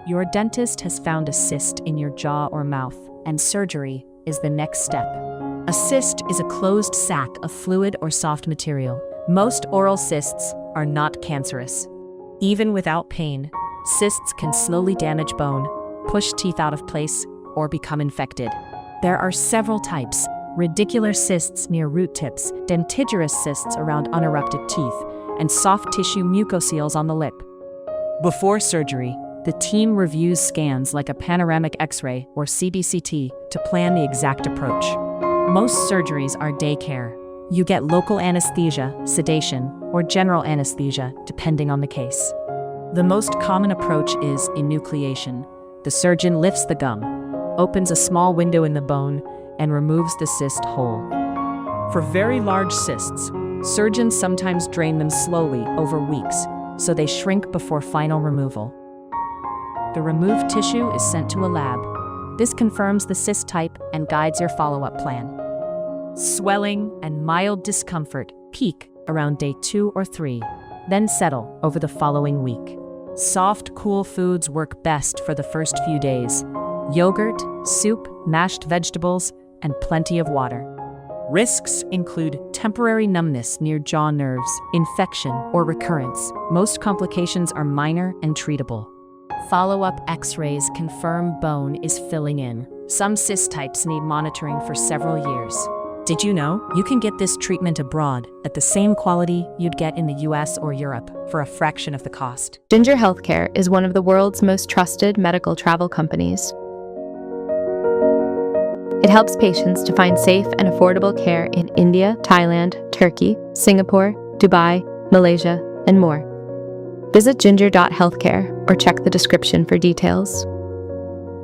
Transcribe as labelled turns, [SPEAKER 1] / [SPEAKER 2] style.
[SPEAKER 1] Your dentist has found a cyst in your jaw or mouth, and surgery is the next step. A cyst is a closed sac of fluid or soft material. Most oral cysts are not cancerous. Even without pain, cysts can slowly damage bone, push teeth out of place, or become infected. There are several types: radicular cysts near root tips, dentigerous cysts around unerupted teeth, and soft tissue mucoceles on the lip. Before surgery, the team reviews scans like a panoramic X-ray or CBCT to plan the exact approach. Most surgeries are day care. You get local anesthesia, sedation, or general anesthesia, depending on the case. The most common approach is enucleation. The surgeon lifts the gum, opens a small window in the bone, and removes the cyst whole. For very large cysts, surgeons sometimes drain them slowly over weeks, so they shrink before final removal. The removed tissue is sent to a lab. This confirms the cyst type and guides your follow-up plan. Swelling and mild discomfort peak around day 2 or 3, then settle over the following week. Soft, cool foods work best for the first few days: yogurt, soup, mashed vegetables, and plenty of water. Risks include temporary numbness near jaw nerves, infection, or recurrence. Most complications are minor and treatable. Follow-up X-rays confirm bone is filling in. Some cyst types need monitoring for several years. Did you know you can get this treatment abroad at the same quality you'd get in the US or Europe for a fraction of the cost?
[SPEAKER 2] Ginger Healthcare is one of the world's most trusted medical travel companies. It helps patients to find safe and affordable care in India, Thailand, Turkey, Singapore, Dubai, Malaysia, and more. Visit ginger.healthcare or check the description for details.